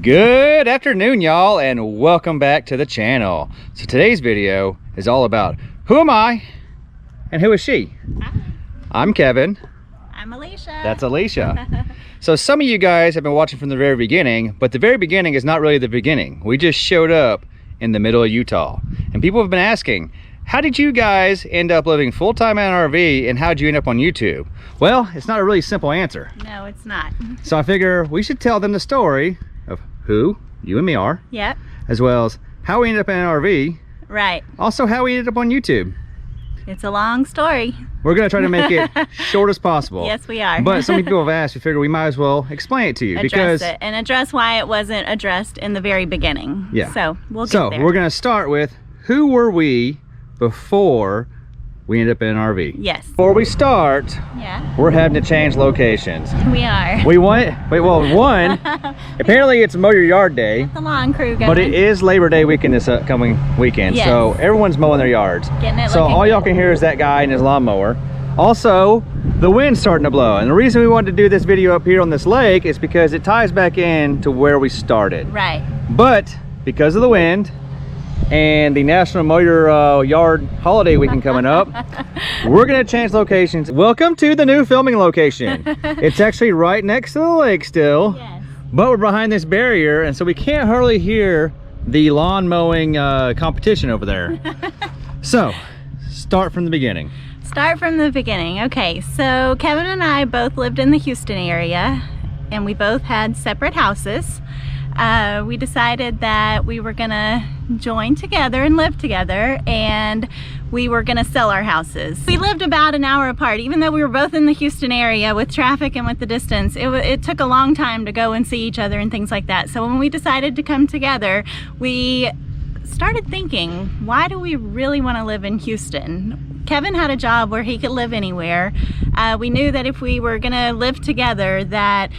Good afternoon, y'all, and welcome back to the channel. So today's video is all about who am I and who is she? Hi. I'm Kevin. I'm Alicia. That's Alicia. So some of you guys have been watching from the very beginning, but the very beginning is not really the beginning. We just showed up in the middle of Utah, and people have been asking, how did you guys end up living full-time in an RV, and how did you end up on YouTube? Well, it's not a really simple answer. No, it's not. So I figure we should tell them the story of who you and me are. Yep. As well as how we ended up in an RV. Right. Also how we ended up on YouTube. It's a long story. We're gonna try to make it short as possible. Yes, we are. But some people have asked, we figure we might as well explain it to you. Address it and address why it wasn't addressed in the very beginning. Yeah. So we'll get there. So we're gonna start with who were we before we ended up in an RV. Yes. Before we start, Yeah. we're having to change locations. We are. We want, one, apparently it's Mow Your Yard Day. The lawn crew going. But it is Labor Day weekend this upcoming weekend, Yes. so everyone's mowing their yards. Getting it So looking all y'all good. can hear is that guy and his lawnmower. Also, the wind's starting to blow, and the reason we wanted to do this video up here on this lake is because it ties back in to where we started. Right. But because of the wind and the National Mow Your Yard holiday weekend coming up, we're gonna change locations. Welcome to the new filming location. It's actually right next to the lake still. Yes. But we're behind this barrier, and so we can't hardly hear the lawn mowing competition over there. So, start from the beginning. Start from the beginning. Okay, so Kevin and I both lived in the Houston area, and we both had separate houses. We decided that we were gonna join together and live together, and we were gonna sell our houses. We lived about an hour apart, even though we were both in the Houston area. With traffic and with the distance, it took a long time to go and see each other and things like that. So when we decided to come together, we started thinking, why do we really want to live in Houston? Kevin had a job where he could live anywhere. We knew that if we were gonna live together, that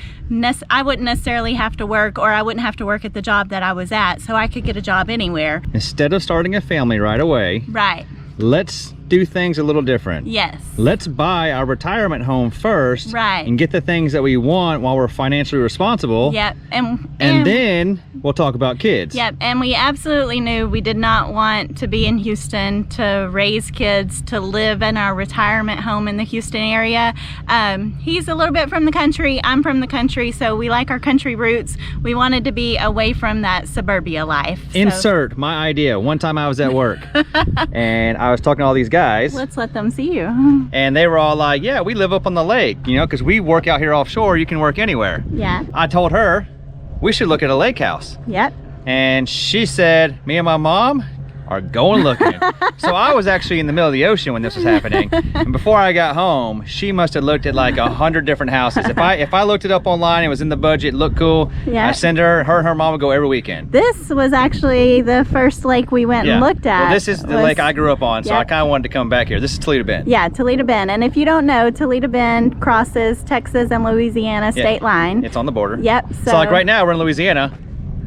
I wouldn't necessarily have to work, or I wouldn't have to work at the job that I was at, so I could get a job anywhere. Instead of starting a family right away, Right. let's do things a little different. Yes. Let's buy our retirement home first, Right. and get the things that we want while we're financially responsible. Yep. And then we'll talk about kids. Yep, and we absolutely knew we did not want to be in Houston to raise kids, to live in our retirement home in the Houston area. He's a little bit from the country, I'm from the country, so we like our country roots. We wanted to be away from that suburbia life. So Insert my idea. One time I was at work and I was talking to all these guys, let's let them see you. and they were all like, yeah, we live up on the lake, you know, because we work out here offshore. You can work anywhere. Yeah. I told her we should look at a lake house, Yep. and she said me and my mom are going looking. So I was actually in the middle of the ocean when this was happening, and before I got home, she must have looked at like 100 different houses. If I looked it up online, it was in the budget, it looked cool, Yeah. I send her and her mom would go every weekend. This was actually the first lake we went and looked at. Well, this is the lake I grew up on, so Yep. I kind of wanted to come back here. This is Toledo Bend. Yeah, Toledo Bend. And if you don't know, Toledo Bend crosses Texas and Louisiana state line. It's on the border. Yep. So like right now we're in Louisiana.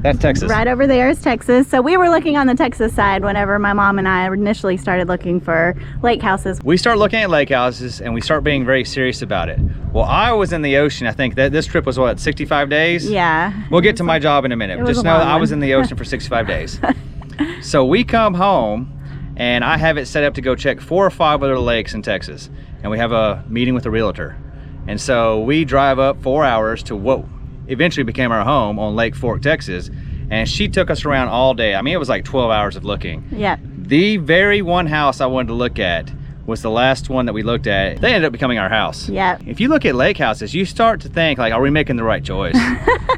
That's Texas. Right over there is Texas. So we were looking on the Texas side whenever my mom and I initially started looking for lake houses. We start looking at lake houses and we start being very serious about it. Well, I was in the ocean. I think that this trip was what, 65 days? Yeah. We'll get to my job in a minute. It was Just a know long that I one. was in the ocean for 65 days. So we come home and I have it set up to go check 4 or 5 other lakes in Texas. And we have a meeting with a realtor. And so we drive up 4 hours to what eventually became our home on Lake Fork, Texas. And she took us around all day. I mean, it was like 12 hours of looking. Yep. The very one house I wanted to look at was the last one that we looked at. They ended up becoming our house. Yep. If you look at lake houses, you start to think like, are we making the right choice?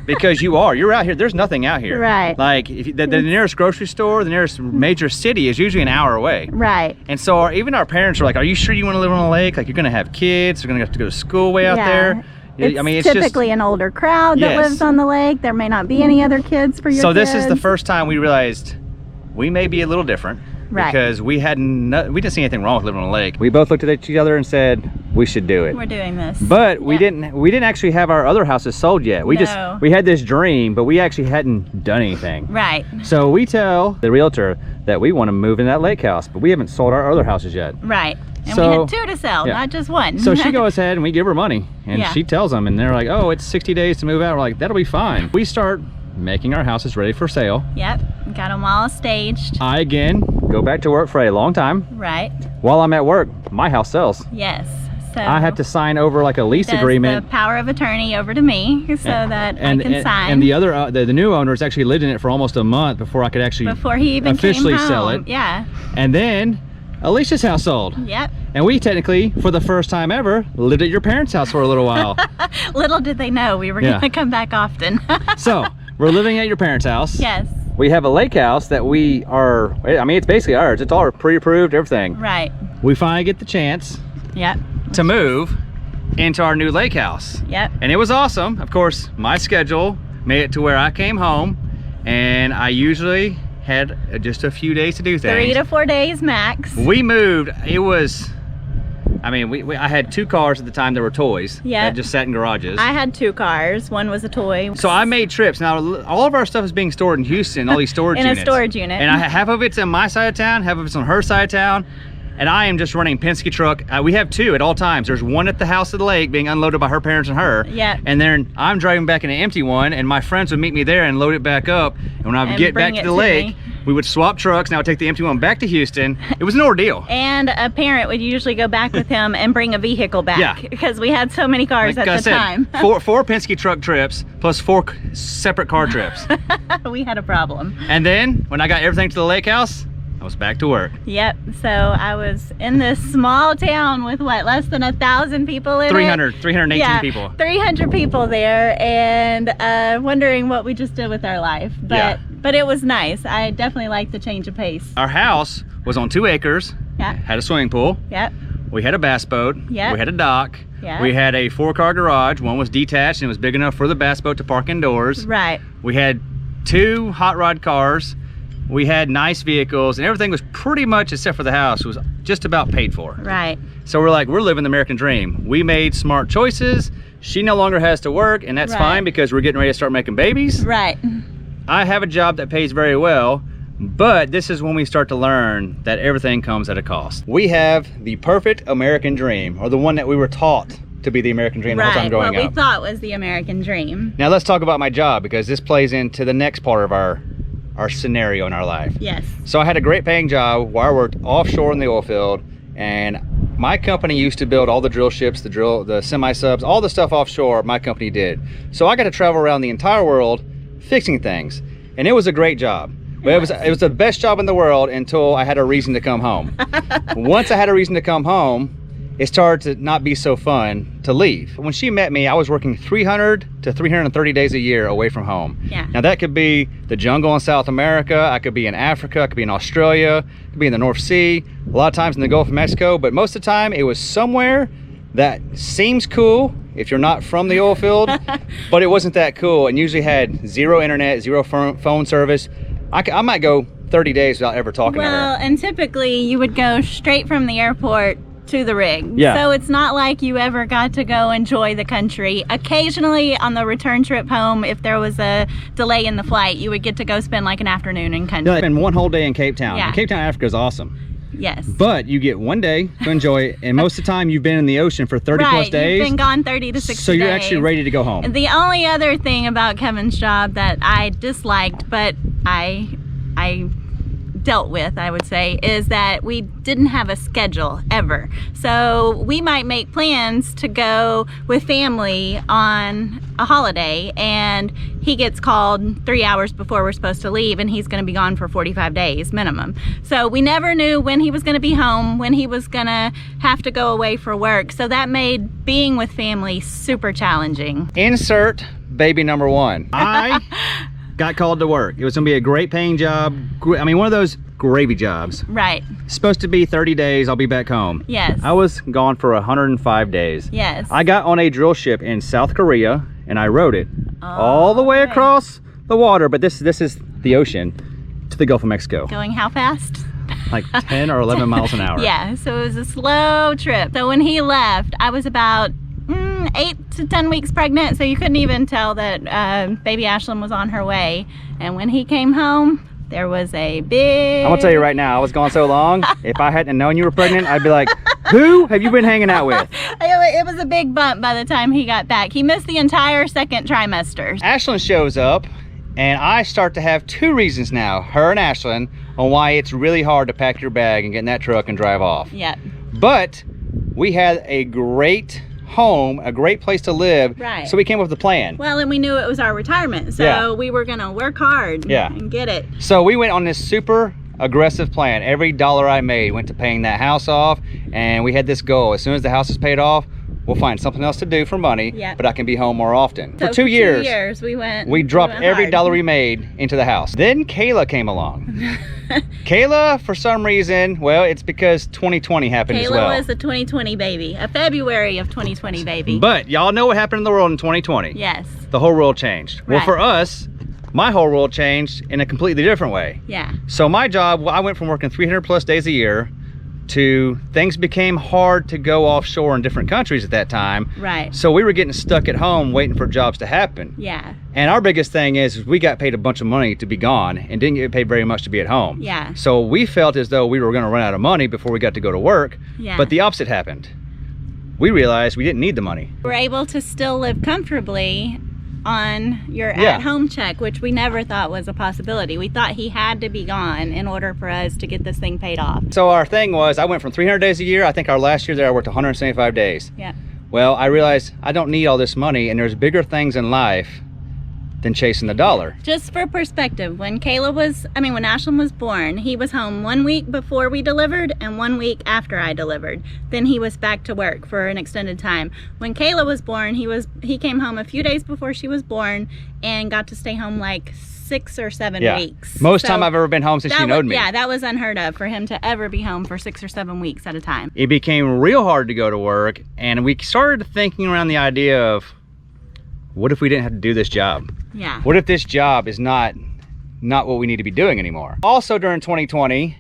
Because you're out here, there's nothing out here. Right. Like if the nearest grocery store, the nearest major city is usually an hour away. Right. And so even our parents are like, are you sure you want to live on a lake? Like you're gonna have kids, they're gonna have to go to school way out there. It's I mean, it's typically an older crowd that Yes. lives on the lake. There may not be any other kids for your So kids. this is the first time we realized we may be a little different. Right. Because we didn't see anything wrong with living on a lake. We both looked at each other and said we should do it. We're doing this. But we didn't actually have our other houses sold yet. We No. we had this dream, but we actually hadn't done anything. Right. So we tell the realtor that we want to move in that lake house, but we haven't sold our other houses yet. Right. And So- we had 2 to sell, yeah. not just 1. So she goes ahead and we give her money, and Yeah. she tells them, and they're like, oh, it's 60 days to move out. We're like, that'll be fine. We start making our houses ready for sale. Yep, got them all staged. I again go back to work for a long time. Right. While I'm at work, my house sells. Yes. So I have to sign over like a lease agreement. The power of attorney over to me so that I can sign. And the other, the new owners actually lived in it for almost a month before I could actually he even officially came home. sell it. Yeah. And then Alicia's house sold. Yep. And we technically, for the first time ever, lived at your parents' house for a little while. Little did they know we were going to come back often. So we're living at your parents' house. Yes. We have a lake house that we are, I mean, it's basically ours. It's all pre-approved, everything. Right. We finally get the chance to move into our new lake house. Yep. And it was awesome. Of course, my schedule made it to where I came home, and I usually had just a few days to do things. 3 to 4 days max. We moved, it was, I mean, I had 2 cars at the time that were toys that just sat in garages. I had 2 cars. One was a toy. So I made trips. Now, all of our stuff is being stored in Houston, all these storage units. In a storage unit. And half of it's on my side of town, half of it's on her side of town. And I am just running Penske truck. We have 2 at all times. There's one at the house of the lake being unloaded by her parents and her. Yeah. And then I'm driving back in an empty one, and my friends would meet me there and load it back up. And when I would get back to the lake, we would swap trucks, and I would take the empty one back to Houston. It was an ordeal. And a parent would usually go back with him and bring a vehicle back because we had so many cars at the time. Four Penske truck trips plus 4 separate car trips. We had a problem. And then when I got everything to the lake house, I was back to work. Yep. So I was in this small town with what, less than 1,000 people in 318 people. 300 people there, and wondering what we just did with our life. But it was nice. I definitely liked the change of pace. Our house was on 2 acres. Yeah. Had a swimming pool. Yep. We had a bass boat. Yep. We had a dock. Yep. We had a 4-car garage. One was detached and it was big enough for the bass boat to park indoors. Right. We had 2 hot rod cars. We had nice vehicles, and everything was pretty much, except for the house, was just about paid for. Right. So we're like, we're living the American dream. We made smart choices. She no longer has to work, and that's fine because we're getting ready to start making babies. Right. I have a job that pays very well, but this is when we start to learn that everything comes at a cost. We have the perfect American dream, or the one that we were taught to be the American dream the whole time growing up. What we thought was the American dream. Now let's talk about my job, because this plays into the next part of our scenario in our life. Yes. So I had a great paying job where I worked offshore in the oil field, and my company used to build all the drill ships, the semi-subs, all the stuff offshore my company did. So I got to travel around the entire world fixing things, and it was a great job. But it was the best job in the world until I had a reason to come home. Once I had a reason to come home, it started to not be so fun to leave. When she met me, I was working 300 to 330 days a year away from home. Yeah. Now that could be the jungle in South America, I could be in Africa, I could be in Australia, I could be in the North Sea, a lot of times in the Gulf of Mexico, but most of the time it was somewhere that seems cool if you're not from the oil field, but it wasn't that cool, and usually had 0 internet, 0 phone service. I might go 30 days without ever talking to her. Well, and typically you would go straight from the airport to the rig. Yeah. So it's not like you ever got to go enjoy the country. Occasionally on the return trip home, if there was a delay in the flight, you would get to go spend like an afternoon in country. No, I spent 1 whole day in Cape Town. Yeah. Cape Town, Africa is awesome. Yes. But you get 1 day to enjoy it, and most of the time you've been in the ocean for 30 plus days. You've been gone 30 to 60 days. So you're actually ready to go home. The only other thing about Kevin's job that I disliked, but I dealt with, I would say, is that we didn't have a schedule ever. So we might make plans to go with family on a holiday, and he gets called 3 hours before we're supposed to leave, and he's going to be gone for 45 days minimum. So we never knew when he was going to be home, when he was going to have to go away for work. So that made being with family super challenging. Insert baby number 1. I got called to work. It was gonna be a great paying job. I mean, one of those gravy jobs. Right. Supposed to be 30 days, I'll be back home. Yes. I was gone for 105 days. Yes. I got on a drill ship in South Korea, and I rode it all the way across the water, but this is the ocean, to the Gulf of Mexico. Going how fast? Like 10 or 11 miles an hour. Yeah, so it was a slow trip. So when he left, I was about 8 to 10 weeks pregnant, so you couldn't even tell that baby Ashlyn was on her way. And when he came home, there was a big... I'm gonna tell you right now, I was gone so long, if I hadn't known you were pregnant, I'd be like, who have you been hanging out with? It was a big bump by the time he got back. He missed the entire second trimester. Ashlyn shows up And I start to have two reasons now, her and Ashlyn, on why it's really hard to pack your bag and get in that truck and drive off. Yep. But we had a great home, a great place to live. Right. So we came up with a plan. Well, and we knew it was our retirement, so we were gonna work hard and get it. So we went on this super aggressive plan. Every dollar I made went to paying that house off, and we had this goal. As soon as the house is paid off, we'll find something else to do for money, but I can be home more often. So for 2 years, we dropped every hard. dollar we made into the house. Then Kayla came along. Kayla, for some reason, well, it's because 2020 happened as well. Kayla was a 2020 baby, a February of 2020 baby. But y'all know what happened in the world in 2020. Yes. The whole world changed. Right. Well, for us, my whole world changed in a completely different way. Yeah. So my job, well, I went from working 300 plus days a year to things became hard to go offshore in different countries at that time. Right. So we were getting stuck at home waiting for jobs to happen. Yeah. And our biggest thing is we got paid a bunch of money to be gone and didn't get paid very much to be at home. Yeah. So we felt as though we were going to run out of money before we got to go to work. Yeah. But the opposite happened. We realized we didn't need the money. We're able to still live comfortably on your at-home check, which we never thought was a possibility. We thought he had to be gone in order for us to get this thing paid off. So our thing was, I went from 300 days a year. I think our last year there I worked 175 days. Yeah. Well, I realized I don't need all this money, and there's bigger things in life than chasing the dollar. Just for perspective, when Ashlyn was born, he was home 1 week before we delivered and 1 week after I delivered. Then he was back to work for an extended time. When Kayla was born, he came home a few days before she was born and got to stay home like 6 or 7 weeks. Most time I've ever been home since she knowed me. Yeah, that was unheard of for him to ever be home for 6 or 7 weeks at a time. It became real hard to go to work, and we started thinking around the idea of, what if we didn't have to do this job? Yeah. What if this job is not what we need to be doing anymore? Also during 2020,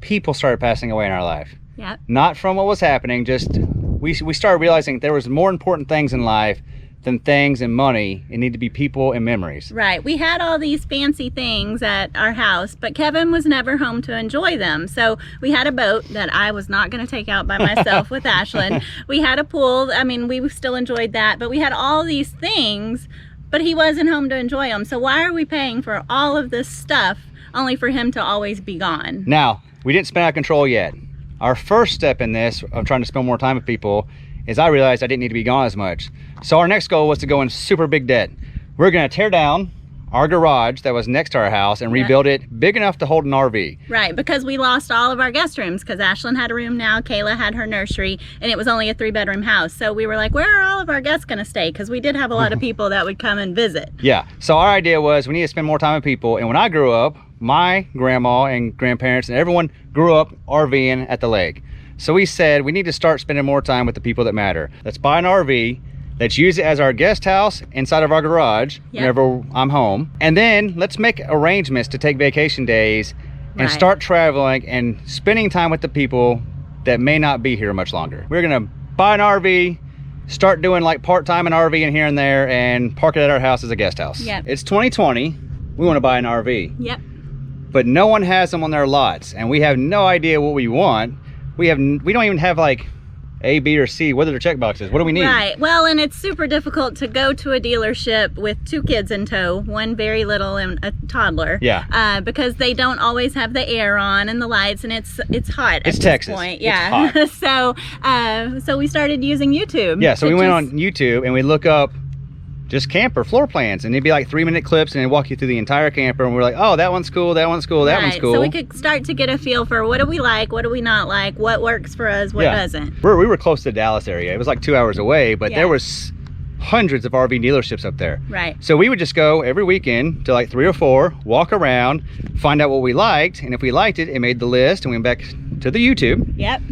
people started passing away in our life. Yep. Not from what was happening, just we started realizing there was more important things in life than things and money. It needed to be people and memories. Right. We had all these fancy things at our house, but Kevin was never home to enjoy them. So we had a boat that I was not going to take out by myself with Ashlyn. We had a pool. I mean, we still enjoyed that, but we had all these things, but he wasn't home to enjoy them. So why are we paying for all of this stuff only for him to always be gone? Now, we didn't spin out of control yet. Our first step in this of trying to spend more time with people is I realized I didn't need to be gone as much. So our next goal was to go in super big debt. We're gonna tear down our garage that was next to our house and rebuild it big enough to hold an RV. Right, because we lost all of our guest rooms because Ashlyn had a room now, Kayla had her nursery, and it was only a 3-bedroom house. So we were like, where are all of our guests gonna stay? Because we did have a lot of people that would come and visit. Yeah, so our idea was we need to spend more time with people. And when I grew up, my grandma and grandparents and everyone grew up RVing at the lake. So we said we need to start spending more time with the people that matter. Let's buy an RV. Let's use it as our guest house inside of our garage whenever I'm home. And then let's make arrangements to take vacation days and start traveling and spending time with the people that may not be here much longer. We're gonna buy an RV, start doing like part-time and RV in here and there, and park it at our house as a guest house. Yep. It's 2020, we wanna buy an RV. Yep. But no one has them on their lots, and we have no idea what we want. We don't even have like A, B, or C. What are their check boxes? What do we need? Right. Well, and it's super difficult to go to a dealership with 2 kids in tow, one very little and a toddler. Yeah. Because they don't always have the air on and the lights, and it's hot. It's at Texas. This point. It's Yeah. hot. So we started using YouTube. Yeah. So we went on YouTube and we look up just camper floor plans, and it'd be like 3-minute clips, and they'd walk you through the entire camper, and we're like, oh, that one's cool, that one's cool, that one's cool. So we could start to get a feel for what do we like, what do we not like, what works for us, what doesn't. We were close to the Dallas area. It was like 2 hours away, but there was hundreds of RV dealerships up there. Right. So we would just go every weekend to like 3 or 4, walk around, find out what we liked, and if we liked it, it made the list, and we went back to the YouTube. Yep.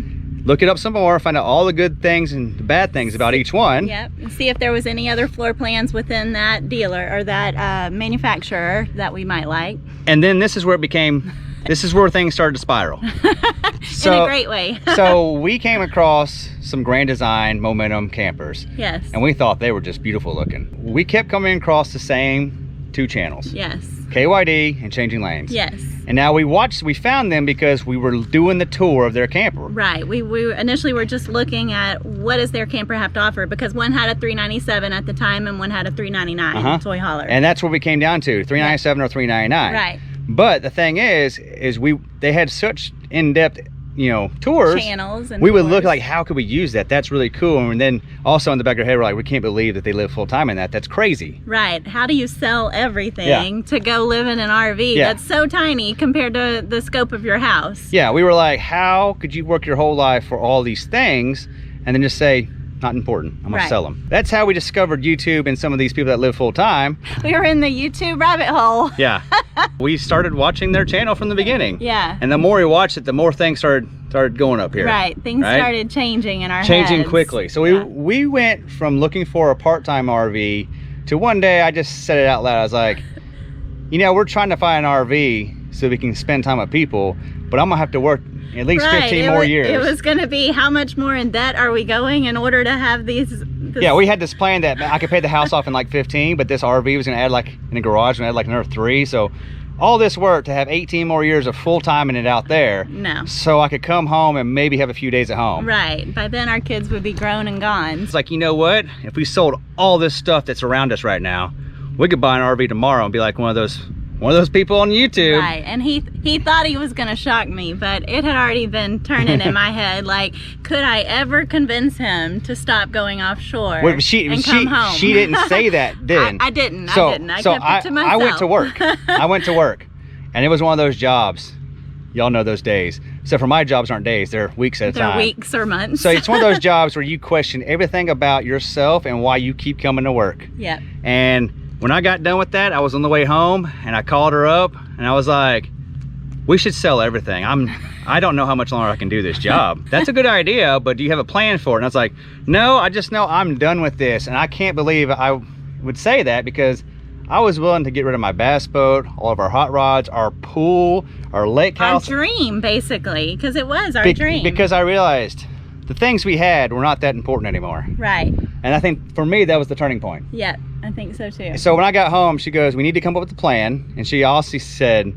Look it up some more, find out all the good things and the bad things about each one. Yep, and see if there was any other floor plans within that dealer or that manufacturer that we might like. And then this is where things started to spiral. In a great way. So we came across some Grand Design Momentum campers. Yes. And we thought they were just beautiful looking. We kept coming across the same 2 channels. Yes. KYD and changing lanes. Yes. And now we found them because we were doing the tour of their camper. Right. We initially were just looking at what does their camper have to offer, because one had a 397 at the time and one had a 399 toy hauler. And that's what we came down to, 397 or 399. Right. But the thing is they had such in-depth, you know, tours. Channels and we would tours. look like, how could we use that? That's really cool. And then also in the back of our head, we're like, we can't believe that they live full time in that. That's crazy. Right. How do you sell everything to go live in an RV that's so tiny compared to the scope of your house? Yeah, we were like, how could you work your whole life for all these things and then just say, not important, I'm gonna sell them. That's how we discovered YouTube and some of these people that live full time. We were in the YouTube rabbit hole. Yeah. We started watching their channel from the beginning. Yeah. And the more we watched it, the more things started going up here. Right. Things started changing in our Changing heads. quickly. So we went from looking for a part-time RV to one day I just said it out loud. I was like, you know, we're trying to find an RV so we can spend time with people, but I'm gonna have to work at least 15 more years. It was going to be, how much more in debt are we going in order to have these? Yeah, we had this plan that I could pay the house off in like 15, but this RV was going to add like, in the garage, and add like another 3. So all this work to have 18 more years of full-time in it out there. No. So I could come home and maybe have a few days at home. Right. By then our kids would be grown and gone. It's like, you know what? If we sold all this stuff that's around us right now, we could buy an RV tomorrow and be like one of those people on YouTube. Right. And he thought he was going to shock me, but it had already been turning in my head. Like, could I ever convince him to stop going offshore and come home? She didn't say that then. I didn't. So, I didn't. I kept it to myself. I went to work. I went to work. And it was one of those jobs. Y'all know those days. Except for my jobs aren't days. They're weeks at a time. They're weeks or months. So it's one of those jobs where you question everything about yourself and why you keep coming to work. Yep. And when I got done with that, I was on the way home and I called her up and I was like, we should sell everything. I don't know how much longer I can do this job. That's a good idea, but do you have a plan for it? And I was like, no, I just know I'm done with this. And I can't believe I would say that, because I was willing to get rid of my bass boat, all of our hot rods, our pool, our lake house. Our dream, basically, because it was our dream. Because I realized the things we had were not that important anymore. Right. And I think for me, that was the turning point. Yeah, I think so too. So when I got home, she goes, we need to come up with a plan. And she also said,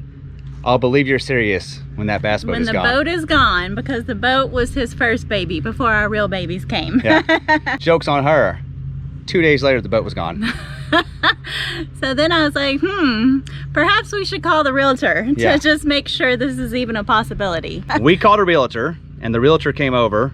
I'll believe you're serious when that bass boat is gone. When the boat is gone, because the boat was his first baby before our real babies came. Yeah. Joke's on her. 2 days later, the boat was gone. So then I was like, perhaps we should call the realtor to just make sure this is even a possibility. We called a realtor, and the realtor came over,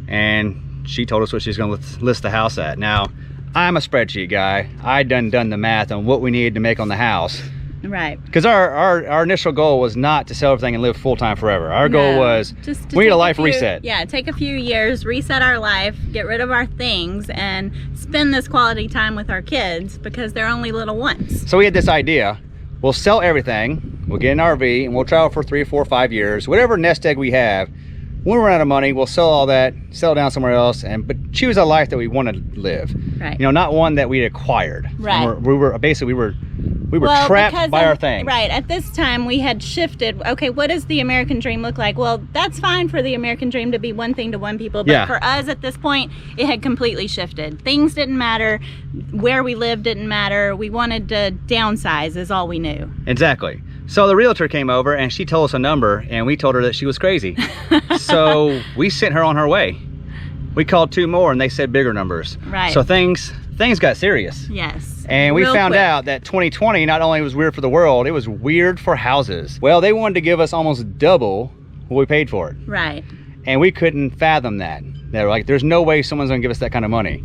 and she told us what she's going to list the house at. Now, I'm a spreadsheet guy. I done the math on what we needed to make on the house. Right. Because our initial goal was not to sell everything and live full-time forever. Our goal was, we need a life reset. Yeah, take a few years, reset our life, get rid of our things, and spend this quality time with our kids, because they're only little ones. So we had this idea. We'll sell everything, we'll get an RV, and we'll travel for 3 or 4 or 5 years. Whatever nest egg we have, when we run out of money, we'll sell all that, sell down somewhere else, but choose a life that we want to live. Right. You know, not one that we acquired. Right. We were trapped by our things. Right. At this time, we had shifted. Okay, what does the American dream look like? Well, that's fine for the American dream to be one thing to one people, but for us at this point, it had completely shifted. Things didn't matter. Where we lived didn't matter. We wanted to downsize is all we knew. Exactly. So the realtor came over and she told us a number, and we told her that she was crazy. So we sent her on her way. We called 2 more and they said bigger numbers. Right. So things got serious. Yes. And we found out that 2020 not only was weird for the world, it was weird for houses. Well, they wanted to give us almost double what we paid for it. Right. And we couldn't fathom that. They were like, there's no way someone's gonna give us that kind of money.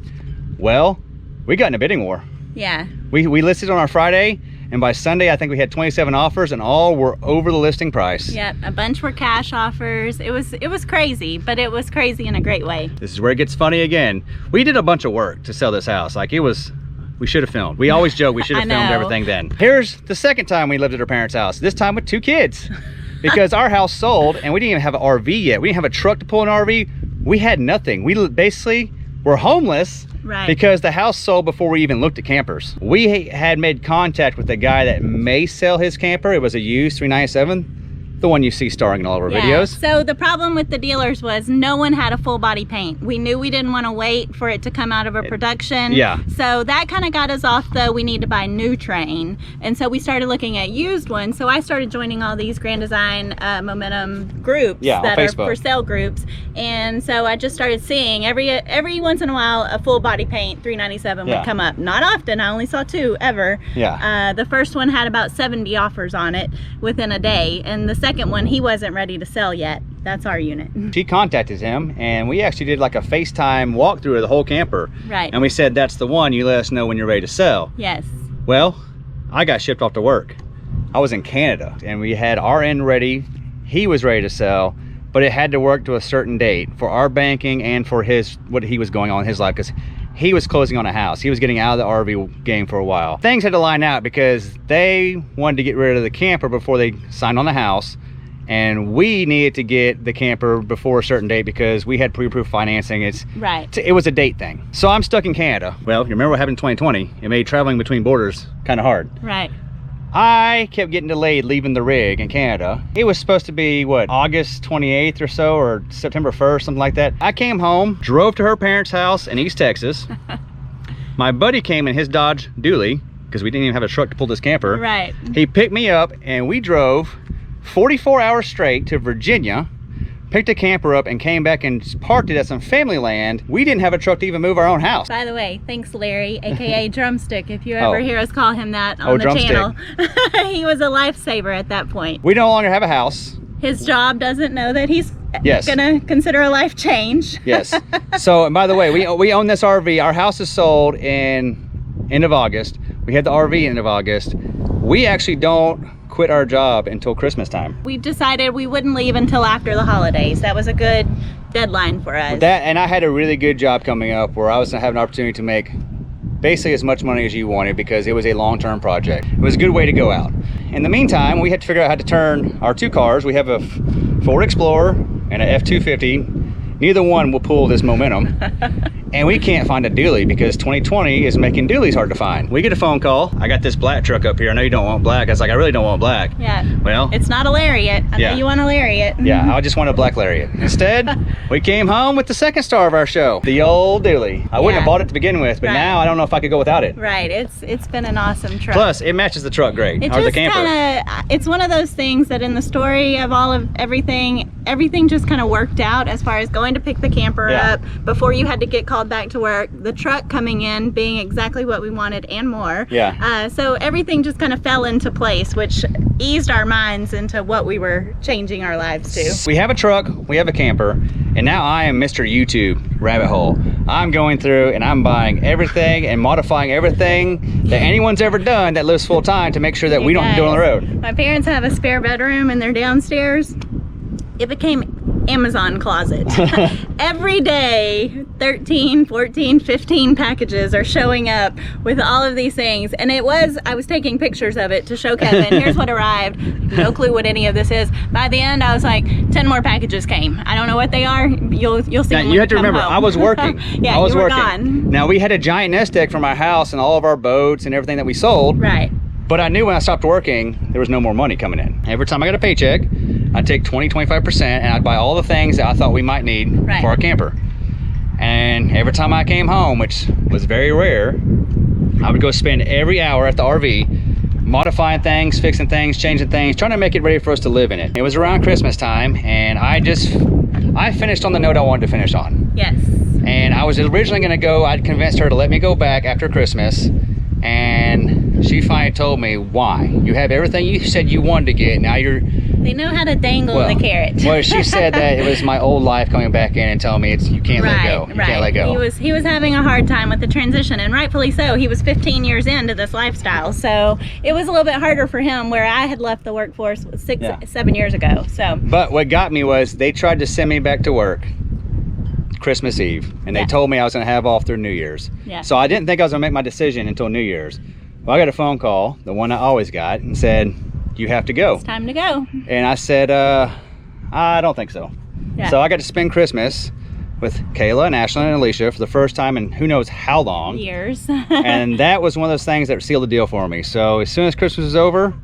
Well, we got in a bidding war. Yeah. We listed on our Friday, and by Sunday, I think we had 27 offers, and all were over the listing price. Yep, a bunch were cash offers. It was crazy, but it was crazy in a great way. This is where it gets funny again. We did a bunch of work to sell this house. Like, we should have filmed. We always joke we should have filmed everything then. Here's the second time we lived at our parents' house, this time with 2 kids. Because our house sold, and we didn't even have an RV yet. We didn't have a truck to pull an RV. We had nothing. We basically were homeless. Right. Because the house sold before we even looked at campers. We had made contact with the guy that may sell his camper. It was a used 397 the one you see starring in all of our videos. So the problem with the dealers was no one had a full body paint. We knew we didn't want to wait for it to come out of a production. Yeah. So that kind of got us off the we need to buy new train. And so we started looking at used ones. So I started joining all these Grand Design Momentum groups that are for sale groups. And so I just started seeing every once in a while a full body paint 397 would come up. Not often. I only saw 2 ever. Yeah. The first one had about 70 offers on it within a day. And the second one, he wasn't ready to sell yet. That's our unit. She contacted him and we actually did like a FaceTime walkthrough of the whole camper. Right. And we said, that's the one, you let us know when you're ready to sell. Yes. Well, I got shipped off to work. I was in Canada and we had our end ready. He was ready to sell, but it had to work to a certain date for our banking and for what he was going on in his life, because he was closing on a house. He was getting out of the RV game for a while. Things had to line out because they wanted to get rid of the camper before they signed on the house, and we needed to get the camper before a certain date because we had pre-approved financing. It was a date thing. So I'm stuck in Canada. Well, you remember what happened in 2020? It made traveling between borders kind of hard. Right. I kept getting delayed leaving the rig in Canada. It was supposed to be, what, August 28th or so, or September 1st, something like that. I came home, drove to her parents' house in East Texas. My buddy came in his Dodge Dually, because we didn't even have a truck to pull this camper. Right. He picked me up, and we drove 44 hours straight to Virginia, picked a camper up and came back and parked it at some family land. We didn't have a truck to even move our own house. By the way, thanks Larry, aka Drumstick, if you ever hear us call him that on the Drumstick. channel. He was a lifesaver at that point. We no longer have a house. His job doesn't know that he's Yes. gonna consider a life change. Yes. So, and by the way, we own this RV. Our house is sold in end of August. We had the RV end of August. We actually don't quit our job until Christmas time. We decided we wouldn't leave until after the holidays. That was a good deadline for us. That, and I had a really good job coming up where I was gonna have an opportunity to make basically as much money as you wanted because it was a long-term project. It was a good way to go out. In the meantime, we had to figure out how to turn our 2 cars. We have a Ford Explorer and a F-250. Neither one will pull this momentum. And we can't find a dually because 2020 is making dualies hard to find. We get a phone call. I got this black truck up here. I know you don't want black. I was like, I really don't want black. Yeah. Well, it's not a Lariat. I know you want a Lariat. Yeah, I just want a black Lariat. Instead, we came home with the second star of our show, the old dually. I wouldn't have bought it to begin with, but now I don't know if I could go without it. Right. It's been an awesome truck. Plus, it matches the truck great. It or just the camper. It's one of those things that in the story of all of everything just kind of worked out as far as going to pick the camper up before you had to get called back to work. The truck coming in being exactly what we wanted and more. Yeah. So everything just kind of fell into place, which eased our minds into what we were changing our lives to. We have a truck, we have a camper, and now I am Mr. YouTube rabbit hole. I'm going through and I'm buying everything and modifying everything that anyone's ever done that lives full time to make sure that we don't do it on the road. My parents have a spare bedroom in their downstairs. It became Amazon closet. Every day 13, 14, 15 packages are showing up with all of these things, and I was taking pictures of it to show Kevin. Here's what arrived. No clue what any of this is. By the end I was like 10 more packages came. I don't know what they are. You'll see now them you have to remember home. I was working. Yeah, I was you were working. gone. Now we had a giant nest egg from our house and all of our boats and everything that we sold. Right. But I knew when I stopped working there was no more money coming in. Every time I got a paycheck I'd take 20-25% and I'd buy all the things that I thought we might need for our camper. And every time I came home, which was very rare, I would go spend every hour at the RV modifying things, fixing things, changing things, trying to make it ready for us to live in it. It was around Christmas time and I finished on the note I wanted to finish on. Yes. And I was originally gonna go, I'd convinced her to let me go back after Christmas, and she finally told me, why? You have everything you said you wanted to get, now They know how to dangle the carrot. Well, she said that it was my old life coming back in and telling me you can't let go. You can't let go. He was having a hard time with the transition, and rightfully so. He was 15 years into this lifestyle, so it was a little bit harder for him where I had left the workforce 7 years ago. So. But what got me was they tried to send me back to work Christmas Eve, and they told me I was going to have off through New Year's. Yeah. So I didn't think I was going to make my decision until New Year's. Well, I got a phone call, the one I always got, and said, you have to go. It's time to go. And I said, I don't think so. Yeah. So I got to spend Christmas with Kayla and Ashlyn and Alicia for the first time in who knows how long. Years. And that was one of those things that sealed the deal for me. So as soon as Christmas was over,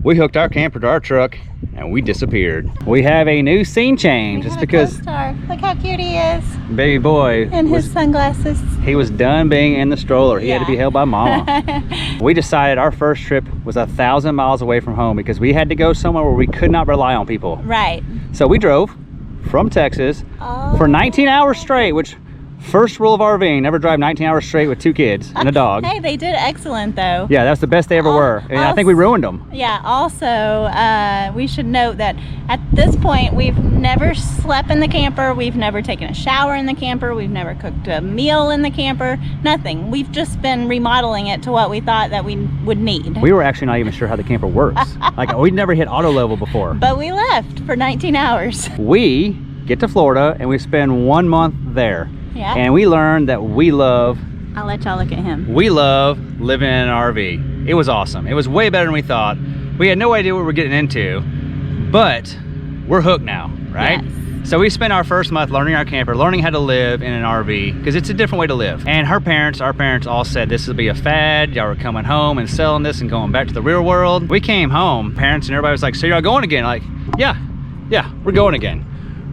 we hooked our camper to our truck and we disappeared. We have a new scene change. It's because look how cute he is. Baby boy And his sunglasses. He was done being in the stroller. He had to be held by mama. We decided our first trip was 1,000 miles away from home because we had to go somewhere where we could not rely on people. Right. So we drove from Texas for 19 hours straight, which first rule of RVing, never drive 19 hours straight with 2 kids and a dog. Hey, they did excellent though. Yeah, that's the best they ever were. And I think we ruined them. Yeah, also, we should note that at this point, we've never slept in the camper. We've never taken a shower in the camper. We've never cooked a meal in the camper. Nothing. We've just been remodeling it to what we thought that we would need. We were actually not even sure how the camper works. Like, we'd never hit auto level before. But we left for 19 hours. We get to Florida and we spend 1 month there. Yeah. And we learned that we love, I'll let y'all look at him. we love living in an RV. It was awesome. It was way better than we thought. We had no idea what we were getting into, but we're hooked now, right? Yes. So we spent our first month learning our camper, learning how to live in an RV, because it's a different way to live. And our parents all said this will be a fad. Y'all were coming home and selling this and going back to the real world. We came home, parents and everybody was like, so y'all going again? Like, yeah, we're going again.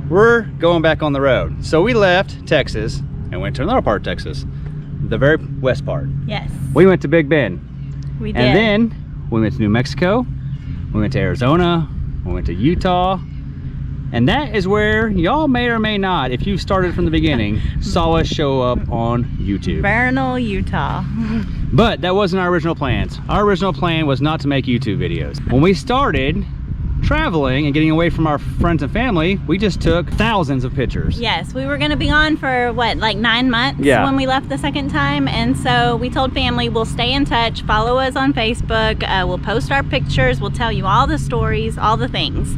We're going back on the road. So we left Texas and went to another part of Texas, the very west part. Yes. We went to Big Bend. We did. And then we went to New Mexico, we went to Arizona, we went to Utah, and that is where y'all may or may not, if you started from the beginning, saw us show up on YouTube. Vernal, Utah. But that wasn't our original plans. Our original plan was not to make YouTube videos. When we started traveling and getting away from our friends and family, we just took thousands of pictures. Yes, we were gonna be on for what, like 9 months when we left the second time, and so we told family we'll stay in touch, follow us on Facebook, we'll post our pictures, we'll tell you all the stories, all the things.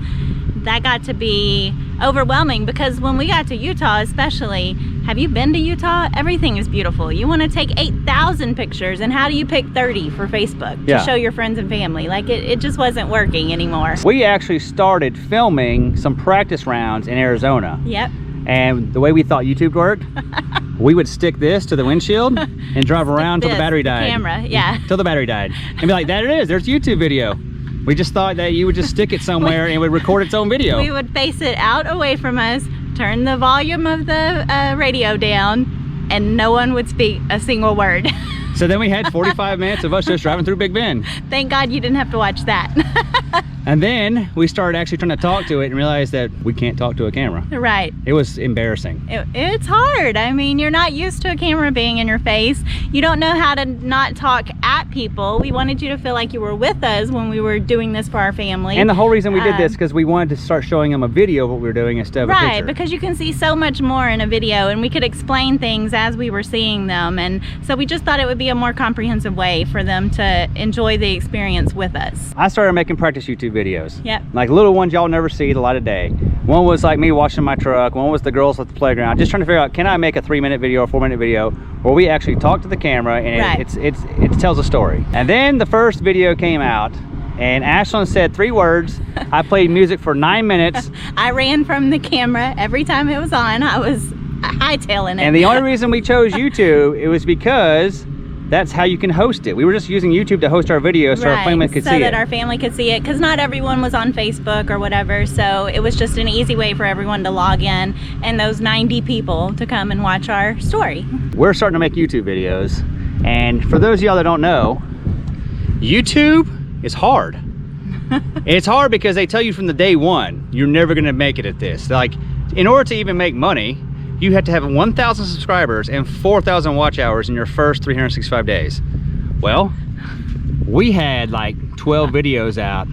That got to be overwhelming because when we got to Utah especially, have you been to Utah? Everything is beautiful. You want to take 8,000 pictures, and how do you pick 30 for Facebook to show your friends and family? Like it just wasn't working anymore. We actually started filming some practice rounds in Arizona. Yep. And the way we thought YouTube worked, we would stick this to the windshield and drive around till the battery died. Camera, yeah. Till the battery died. And be like, there it is, there's YouTube video. We just thought that you would just stick it somewhere and it would record its own video. We would face it out away from us, turn the volume of the radio down, and no one would speak a single word. So then we had 45 minutes of us just driving through Big Bend. Thank God you didn't have to watch that. And then we started actually trying to talk to it and realized that we can't talk to a camera. Right. It was embarrassing. It's hard. I mean, you're not used to a camera being in your face. You don't know how to not talk at people. We wanted you to feel like you were with us when we were doing this for our family. And the whole reason we did this because we wanted to start showing them a video of what we were doing instead of a picture. Right, because you can see so much more in a video, and we could explain things as we were seeing them. And so we just thought it would be a more comprehensive way for them to enjoy the experience with us. I started making practice YouTube videos. Yep. Like little ones y'all never see the light of day. One was like me washing my truck. One was the girls at the playground. Just trying to figure out, can I make a 3-minute video or 4-minute video where we actually talk to the camera and it tells a story. And then the first video came out and Ashlyn said 3 words. I played music for 9 minutes. I ran from the camera every time it was on. I was hightailing it. And the only reason we chose YouTube, it was because that's how you can host it. We were just using YouTube to host our videos so our family could see it. So that our family could see it, because not everyone was on Facebook or whatever, so it was just an easy way for everyone to log in and those 90 people to come and watch our story. We're starting to make YouTube videos, and for those of y'all that don't know, YouTube is hard. It's hard because they tell you from the day one, you're never gonna make it at this. Like, in order to even make money, you have to have 1,000 subscribers and 4,000 watch hours in your first 365 days. Well, we had like 12 videos out.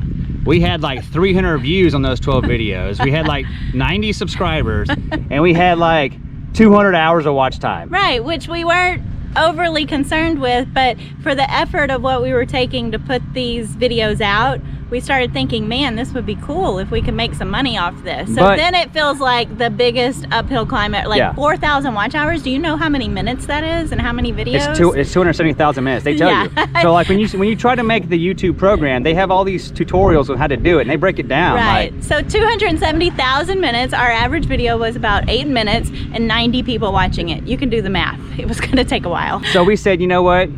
We had like 300 views on those 12 videos. We had like 90 subscribers, and we had like 200 hours of watch time. Right, which we weren't overly concerned with, but for the effort of what we were taking to put these videos out, we started thinking, man, this would be cool if we could make some money off this. So then it feels like the biggest uphill climb, like 4,000 watch hours. Do you know how many minutes that is and how many videos? It's 270,000 minutes, they tell you. So like when you try to make the YouTube program, they have all these tutorials on how to do it and they break it down. Right, like, so 270,000 minutes. Our average video was about 8 minutes and 90 people watching it. You can do the math. It was gonna take a while. So we said, you know what?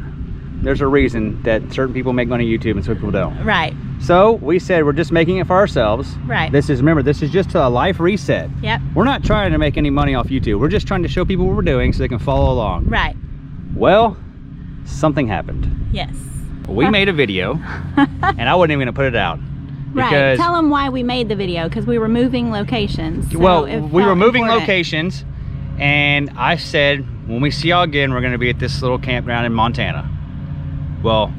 there's a reason that certain people make money on YouTube and some people don't. Right. So we said we're just making it for ourselves. Right. Remember, this is just a life reset. Yep. We're not trying to make any money off YouTube. We're just trying to show people what we're doing so they can follow along. Right. Well, something happened. Yes. We made a video, and I wasn't even going to put it out. Right. Tell them why we made the video, because we were moving locations. So well, we were moving important. locations, and I said, when we see y'all again, we're going to be at this little campground in Montana. Well,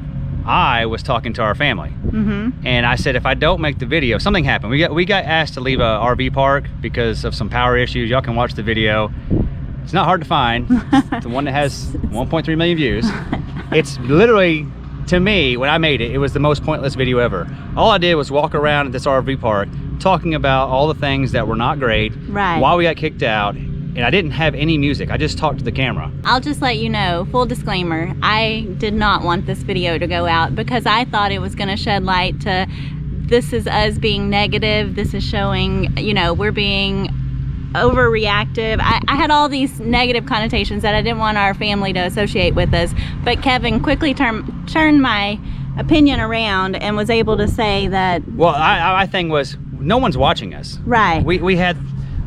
I was talking to our family, and I said, if I don't make the video, something happened. We got asked to leave a RV park because of some power issues. Y'all can watch the video. It's not hard to find. It's the one that has 1.3 million views. It's literally, to me, when I made it, it was the most pointless video ever. All I did was walk around at this RV park talking about all the things that were not great, why we got kicked out, and I didn't have any music. I just talked to the camera. I'll just let you know, full disclaimer, I did not want this video to go out because I thought it was going to shed light to, this is us being negative, this is showing, you know, we're being overreactive. I had all these negative connotations that I didn't want our family to associate with us, but Kevin quickly turned my opinion around and was able to say that, well, my thing was, no one's watching us. Right. We had,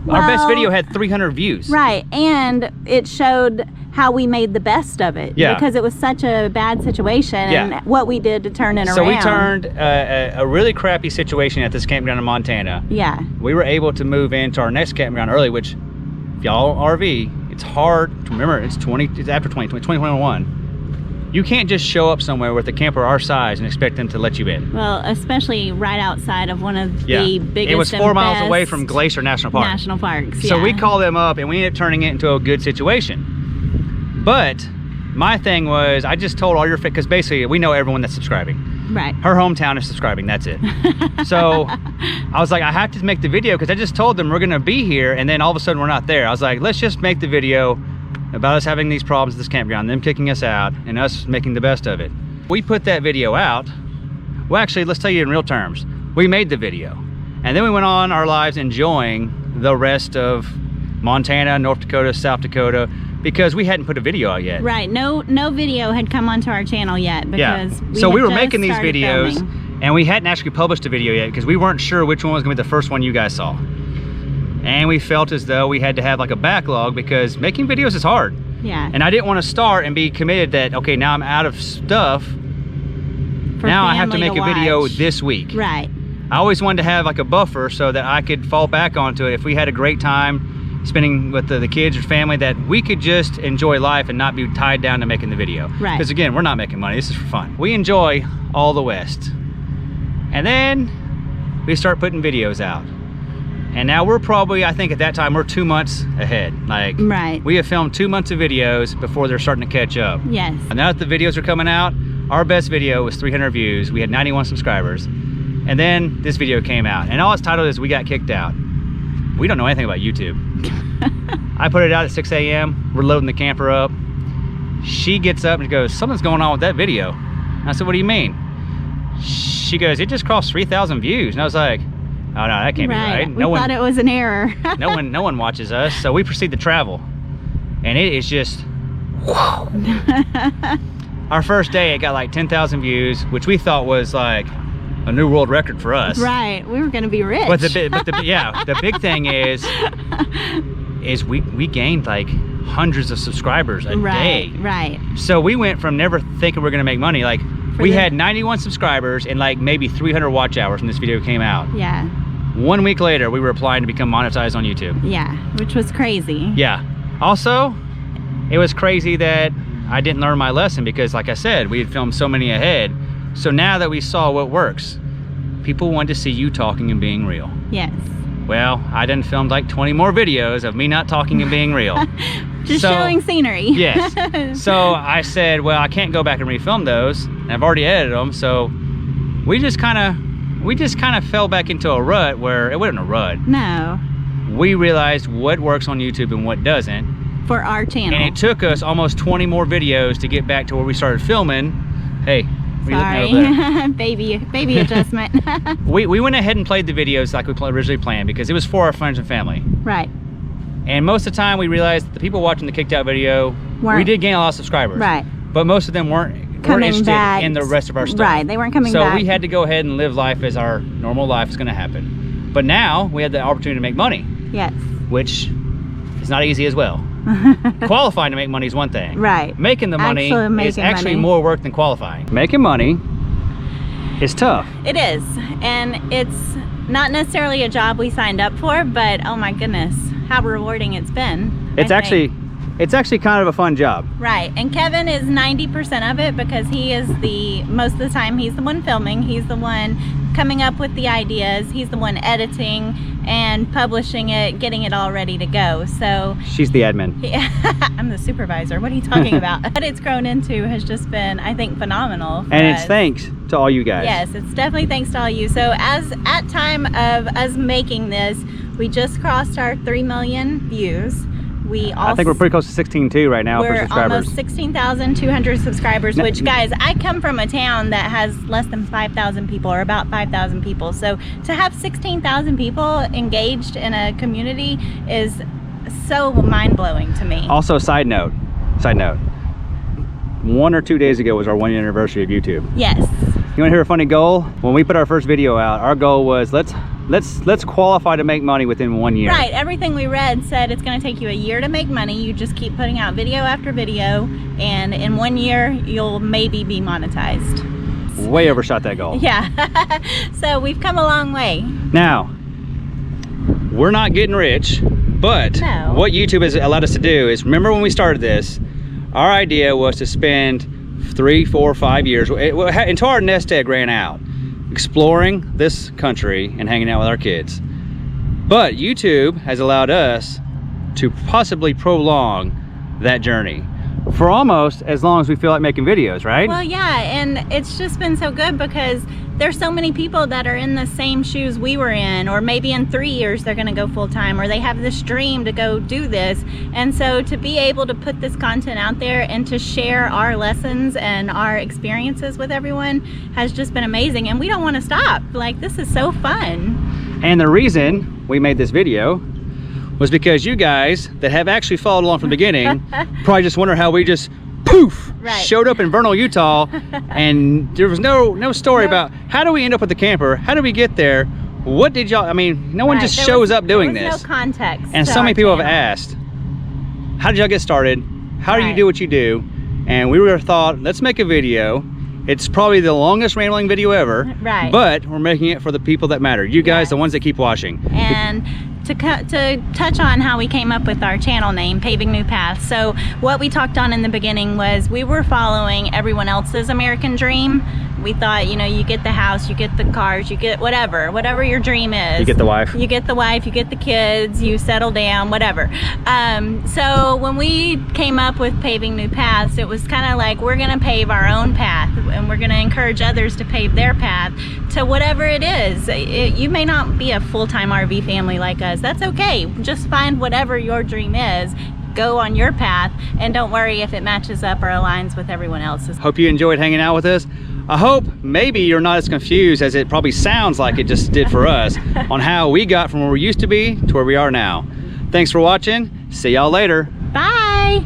our best video had 300 views. Right, and it showed how we made the best of it. Yeah. Because it was such a bad situation, and what we did to turn it around. So we turned a really crappy situation at this campground in Montana. Yeah. We were able to move into our next campground early, which, if y'all RV, it's hard to remember. It's after 2021. You can't just show up somewhere with a camper our size and expect them to let you in. Well, especially right outside of one of the biggest. It was 4 miles away from Glacier National Park. National parks. So we called them up and we ended up turning it into a good situation. But my thing was, I just told all your, because basically we know everyone that's subscribing. Right. Her hometown is subscribing, that's it. So I was like, I have to make the video because I just told them we're gonna be here, and then all of a sudden we're not there. I was like, let's just make the video about us having these problems at this campground, them kicking us out, and us making the best of it. We put that video out. Well, actually, let's tell you in real terms. We made the video, and then we went on our lives enjoying the rest of Montana, North Dakota, South Dakota, because we hadn't put a video out yet. Right, no video had come onto our channel yet because we were making these videos and we hadn't actually published a video yet because we weren't sure which one was gonna be the first one you guys saw. And we felt as though we had to have like a backlog because making videos is hard. Yeah. And I didn't want to start and be committed that, okay, now I'm out of stuff. Now I have to make a video this week. Right. I always wanted to have like a buffer so that I could fall back onto it if we had a great time spending with the kids or family, that we could just enjoy life and not be tied down to making the video. Right. Because again, we're not making money, this is for fun. We enjoy all the West. And then we start putting videos out. And now we're probably, I think at that time, we're 2 months ahead. Like, we have filmed 2 months of videos before they're starting to catch up. Yes. And now that the videos are coming out, our best video was 300 views. We had 91 subscribers. And then this video came out. And all it's titled is, We Got Kicked Out. We don't know anything about YouTube. I put it out at 6 a.m. We're loading the camper up. She gets up and goes, something's going on with that video. And I said, what do you mean? She goes, it just crossed 3,000 views. And I was like, oh no, that can't be right. We thought it was an error. no one watches us. So we proceed to travel. And it is just, our first day, it got like 10,000 views, which we thought was like a new world record for us. Right, we were gonna be rich. But the big thing is we gained like hundreds of subscribers a day. Right. So we went from never thinking we're gonna make money, like we had 91 subscribers and like maybe 300 watch hours when this video came out. Yeah. 1 week later, we were applying to become monetized on YouTube. Yeah, which was crazy. Yeah. Also, it was crazy that I didn't learn my lesson because, like I said, we had filmed so many ahead. So now that we saw what works, people wanted to see you talking and being real. Yes. Well, I done filmed like 20 more videos of me not talking and being real. Just showing scenery. Yes. So I said, well, I can't go back and refilm those. And I've already edited them. So we just kind of fell back into a rut where it wasn't a rut. No. We realized what works on YouTube and what doesn't. For our channel. And it took us almost 20 more videos to get back to where we started filming. Hey. Sorry, baby adjustment. we went ahead and played the videos like we originally planned because it was for our friends and family. Right. And most of the time we realized that the people watching the kicked out video, we did gain a lot of subscribers. Right. But most of them weren't coming interested back in the rest of our stuff. Right, they weren't coming so back. So we had to go ahead and live life as our normal life is going to happen. But now we had the opportunity to make money. Yes. Which is not easy as well. Qualifying to make money is one thing. Right. Making the money is actually more work than qualifying. Making money is tough. It is, and it's not necessarily a job we signed up for, but oh my goodness, how rewarding it's been. It's actually kind of a fun job. Right, and Kevin is 90% of it because he is most of the time he's the one filming, he's the one coming up with the ideas, he's the one editing and publishing it, getting it all ready to go. So she's the admin. Yeah, I'm the supervisor. What are you talking about? What it's grown into has just been, I think, phenomenal. And it's thanks to all you guys. Yes, it's definitely thanks to all you. So at time of us making this, we just crossed our 3 million views. I think we're pretty close to 16.2 right now for subscribers. We're almost 16,200 subscribers, which, guys, I come from a town that has less than 5,000 people, or about 5,000 people. So to have 16,000 people engaged in a community is so mind-blowing to me. Also, side note, 1 or 2 days ago was our 1 year anniversary of YouTube. Yes. You want to hear a funny goal? When we put our first video out, our goal was let's qualify to make money within 1 year. Right, everything we read said it's going to take you a year to make money. You just keep putting out video after video, and in 1 year you'll maybe be monetized. Way overshot that goal. Yeah. So we've come a long way. Now, we're not getting rich, but No. What YouTube has allowed us to do is, remember when we started this, our idea was to spend 3, 4, 5 years until our nest egg ran out, exploring this country and hanging out with our kids. But YouTube has allowed us to possibly prolong that journey for almost as long as we feel like making videos, right? Well, yeah, and it's just been so good because there's so many people that are in the same shoes we were in, or maybe in 3 years they're gonna go full-time, or they have this dream to go do this. And so to be able to put this content out there and to share our lessons and our experiences with everyone has just been amazing, and we don't want to stop. Like, this is so fun. And the reason we made this video was because you guys that have actually followed along from the beginning probably just wonder how we just poof, showed up in Vernal, Utah, and there was no story about how do we end up with the camper, how did we get there, what did y'all, I mean, no one just shows up doing this. There was no context. And so many people have asked, how did y'all get started? How do you do what you do? And we thought, let's make a video. It's probably the longest rambling video ever, but we're making it for the people that matter. You guys, the ones that keep watching. And to touch on how we came up with our channel name, Paving New Paths. So what we talked on in the beginning was we were following everyone else's American dream. We thought, you know, you get the house, you get the cars, you get whatever your dream is. You get the wife. You get the wife, you get the kids, you settle down, whatever. So when we came up with Paving New Paths, it was kind of like, we're gonna pave our own path, and we're gonna encourage others to pave their path to whatever it is. You may not be a full-time RV family like us. That's okay. Just find whatever your dream is, go on your path, and don't worry if it matches up or aligns with everyone else's. Hope you enjoyed hanging out with us. I hope maybe you're not as confused as it probably sounds like it just did for us on how we got from where we used to be to where we are now. Thanks for watching. See y'all later. Bye.